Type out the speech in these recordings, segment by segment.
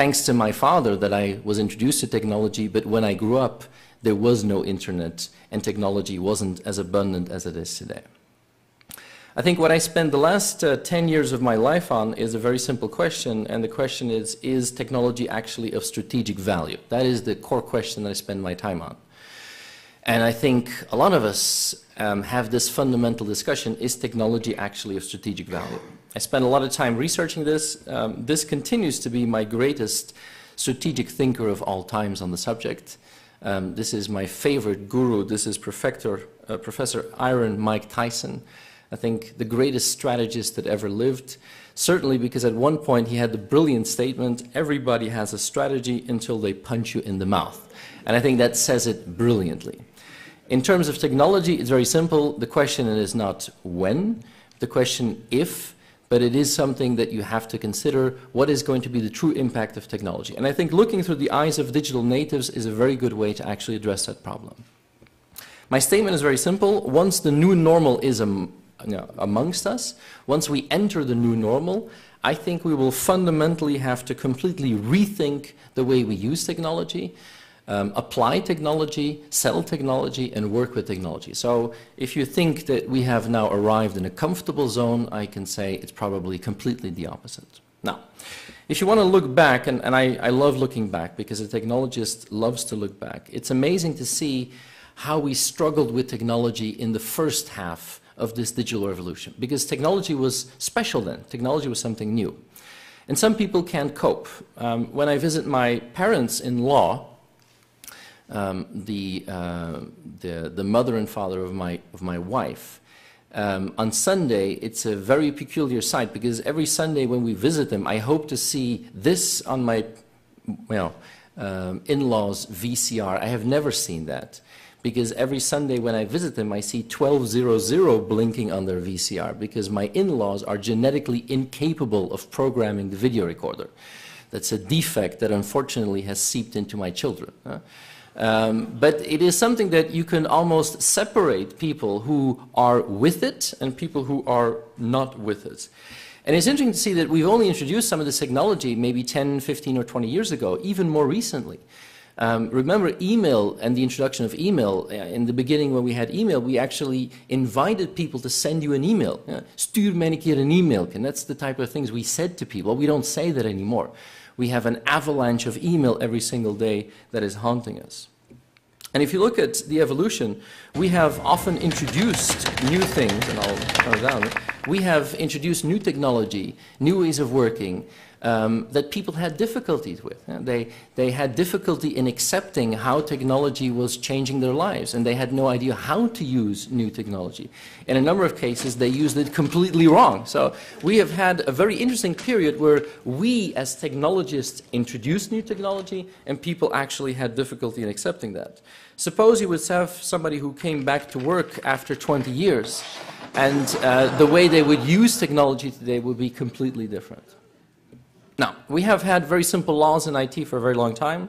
thanks to my father that I was introduced to technology, but when I grew up, there was no internet and technology wasn't as abundant as it is today. I think what I spent the last 10 years of my life on is a very simple question, and the question is technology actually of strategic value? That is the core question that I spend my time on. And I think a lot of us have this fundamental discussion, is technology actually of strategic value? I spent a lot of time researching this. This continues to be my greatest strategic thinker of all times on the subject. This is my favorite guru. This is Professor Iron Mike Tyson. I think the greatest strategist that ever lived, certainly because at one point he had the brilliant statement, everybody has a strategy until they punch you in the mouth. And I think that says it brilliantly. In terms of technology, it's very simple. The question is not when, the question if, but it is something that you have to consider, what is going to be the true impact of technology. And I think looking through the eyes of digital natives is a very good way to actually address that problem. My statement is very simple. Once the new normal is amongst us, once we enter the new normal, I think we will fundamentally have to completely rethink the way we use technology, apply technology, sell technology, and work with technology. So if you think that we have now arrived in a comfortable zone, I can say it's probably completely the opposite. Now, if you want to look back, and I love looking back because a technologist loves to look back, it's amazing to see how we struggled with technology in the first half of this digital revolution, because technology was special then. Technology was something new. And some people can't cope. When I visit my parents-in-law, the mother and father of my wife, on Sunday, it's a very peculiar sight, because every Sunday when we visit them, I hope to see this on my in-laws' VCR. I have never seen that, because every Sunday when I visit them, I see 1200 blinking on their VCR, because my in-laws are genetically incapable of programming the video recorder. That's a defect that unfortunately has seeped into my children. But it is something that you can almost separate people who are with it and people who are not with it. And it's interesting to see that we've only introduced some of this technology maybe 10, 15, or 20 years ago, even more recently. Remember email and the introduction of email. In the beginning when we had email, we actually invited people to send you an email. Stuur mij een keer een e-mail. And that's the type of things we said to people. We don't say that anymore. We have an avalanche of email every single day that is haunting us. And if you look at the evolution, we have often introduced new things, and I'll turn it down. We have introduced new technology, new ways of working, that people had difficulties with. They had difficulty in accepting how technology was changing their lives, and they had no idea how to use new technology. In a number of cases, they used it completely wrong. So we have had a very interesting period where we, as technologists, introduced new technology, and people actually had difficulty in accepting that. Suppose you would have somebody who came back to work after 20 years, and the way they would use technology today would be completely different. Now, we have had very simple laws in IT for a very long time.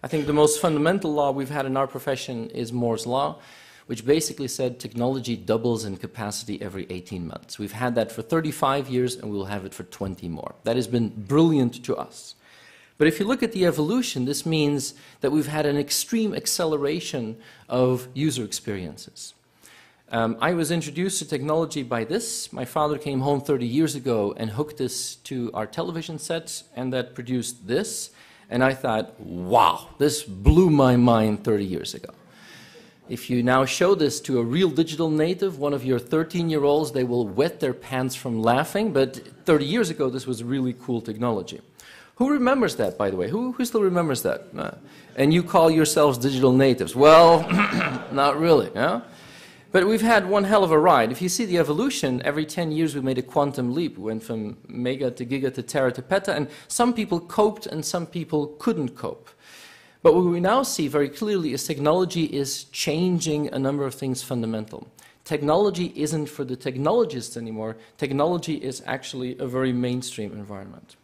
I think the most fundamental law we've had in our profession is Moore's Law, which basically said technology doubles in capacity every 18 months. We've had that for 35 years, and we'll have it for 20 more. That has been brilliant to us. But if you look at the evolution, this means that we've had an extreme acceleration of user experiences. I was introduced to technology by this. My father came home 30 years ago and hooked this to our television set, and that produced this. And I thought, wow, this blew my mind 30 years ago. If you now show this to a real digital native, one of your 13-year-olds, they will wet their pants from laughing. But 30 years ago, this was really cool technology. Who remembers that, by the way? Who still remembers that? And you call yourselves digital natives. Well, not really. Yeah? But we've had one hell of a ride. If you see the evolution, every 10 years we made a quantum leap. We went from mega to giga to tera to peta, and some people coped and some people couldn't cope. But what we now see very clearly is technology is changing a number of things fundamental. Technology isn't for the technologists anymore. Technology is actually a very mainstream environment.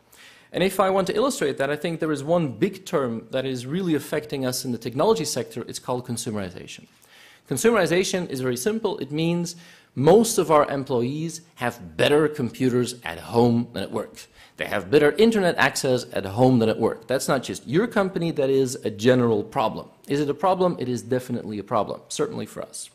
And if I want to illustrate that, I think there is one big term that is really affecting us in the technology sector. It's called consumerization. Consumerization is very simple. It means most of our employees have better computers at home than at work. They have better internet access at home than at work. That's not just your company, that is a general problem. Is it a problem? It is definitely a problem, certainly for us.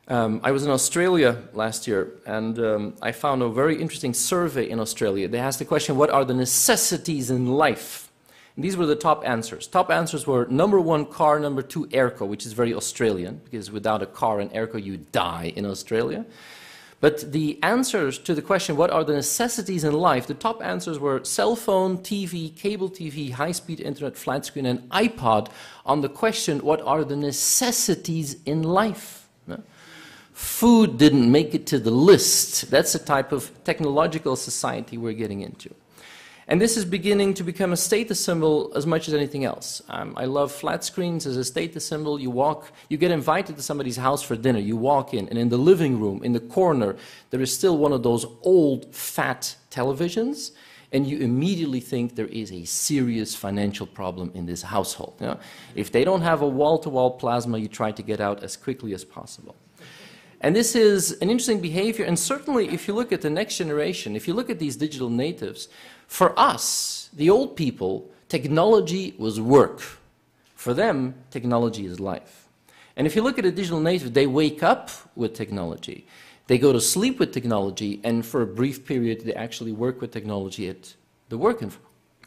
I was in Australia last year, and I found a very interesting survey in Australia. They asked the question, what are the necessities in life? And these were the top answers. Top answers were number 1, car, number 2, airco, which is very Australian, because without a car and airco, you die in Australia. But the answers to the question, what are the necessities in life, the top answers were cell phone, TV, cable TV, high-speed internet, flat screen, and iPod on the question, what are the necessities in life? Food didn't make it to the list. That's the type of technological society we're getting into. And this is beginning to become a status symbol as much as anything else. I love flat screens as a status symbol. You get invited to somebody's house for dinner. You walk in, and in the living room, in the corner, there is still one of those old, fat televisions, and you immediately think there is a serious financial problem in this household. You know? If they don't have a wall-to-wall plasma, you try to get out as quickly as possible. And this is an interesting behavior, and certainly if you look at the next generation, if you look at these digital natives, for us, the old people, technology was work. For them, technology is life. And if you look at a digital native, they wake up with technology. They go to sleep with technology, and for a brief period, they actually work with technology at the work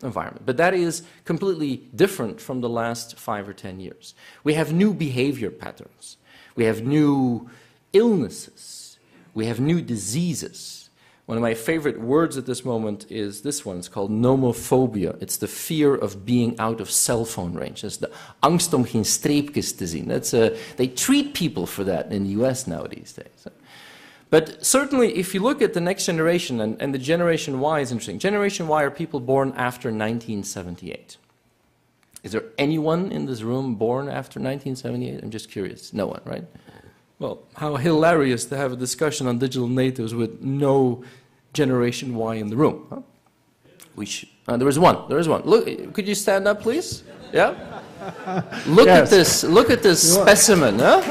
environment. But that is completely different from the last 5 or 10 years. We have new behavior patterns. We have new illnesses. We have new diseases. One of my favorite words at this moment is this one. It's called nomophobia. It's the fear of being out of cell phone range. It's the angst om geen streepjes te zien. They treat people for that in the US now these days. But certainly, if you look at the next generation, and the Generation Y is interesting. Generation Y are people born after 1978. Is there anyone in this room born after 1978? I'm just curious. No one, right? Well, how hilarious to have a discussion on digital natives with no Generation Y in the room. Huh? There is one. There is one. Look, could you stand up, please? Yeah. Look at this. Look at this specimen. Huh?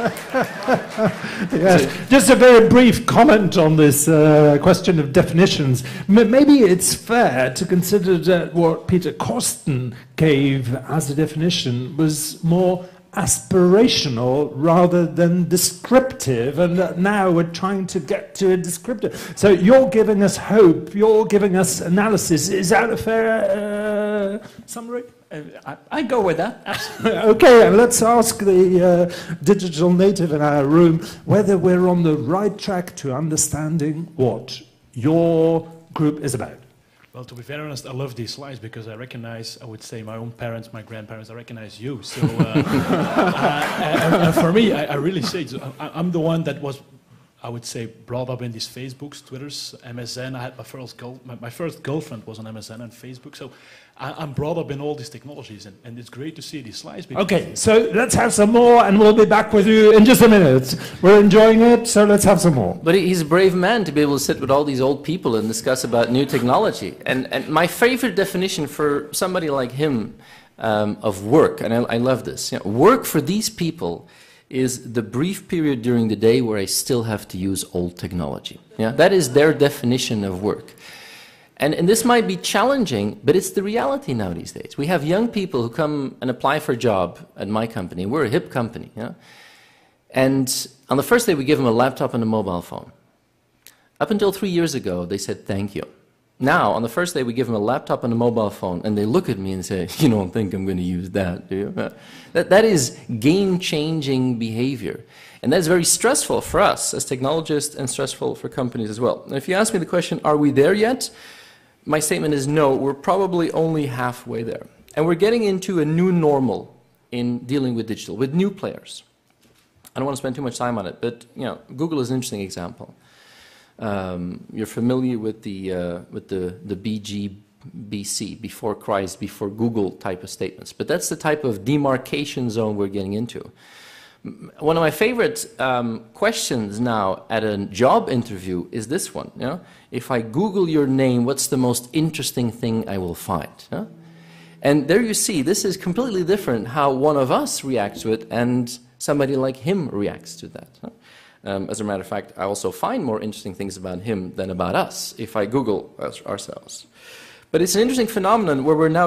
Yes. Just a very brief comment on this question of definitions. Maybe it's fair to consider that what Peter Kosten gave as a definition was more aspirational rather than descriptive, and now we're trying to get to a descriptive. So you're giving us hope, you're giving us analysis. Is that a fair summary? I go with that, absolutely. Okay, and let's ask the digital native in our room whether we're on the right track to understanding what your group is about. Well, to be very honest, I love these slides because I recognize, I would say, my own parents, my grandparents, I recognize you. So and for me, I really say, I'm the one that was, I would say, brought up in these Facebooks, Twitters, MSN. I had my first girlfriend was on MSN and Facebook. So I'm brought up in all these technologies, and it's great to see these slides. Okay, so let's have some more, and we'll be back with you in just a minute. We're enjoying it, so let's have some more. But he's a brave man to be able to sit with all these old people and discuss about new technology. And my favorite definition for somebody like him of work, and I love this, you know, work for these people is the brief period during the day where I still have to use old technology. Yeah? That is their definition of work. And this might be challenging, but it's the reality now these days. We have young people who come and apply for a job at my company. We're a hip company. Yeah? And on the first day, we give them a laptop and a mobile phone. Up until 3 years ago, they said, thank you. Now, on the first day, we give them a laptop and a mobile phone, and they look at me and say, you don't think I'm going to use that, do you? That is game-changing behavior. And that's very stressful for us as technologists and stressful for companies as well. And if you ask me the question, are we there yet? My statement is no, we're probably only halfway there. And we're getting into a new normal in dealing with digital, with new players. I don't want to spend too much time on it, but you know, Google is an interesting example. You're familiar with the BGBC, before Christ, before Google type of statements. But that's the type of demarcation zone we're getting into. One of my favorite questions now at a job interview is this one. You know? If I Google your name, what's the most interesting thing I will find? You know? And there you see, this is completely different how one of us reacts to it and somebody like him reacts to that. As a matter of fact, I also find more interesting things about him than about us if I Google ourselves. But it's an interesting phenomenon where we're now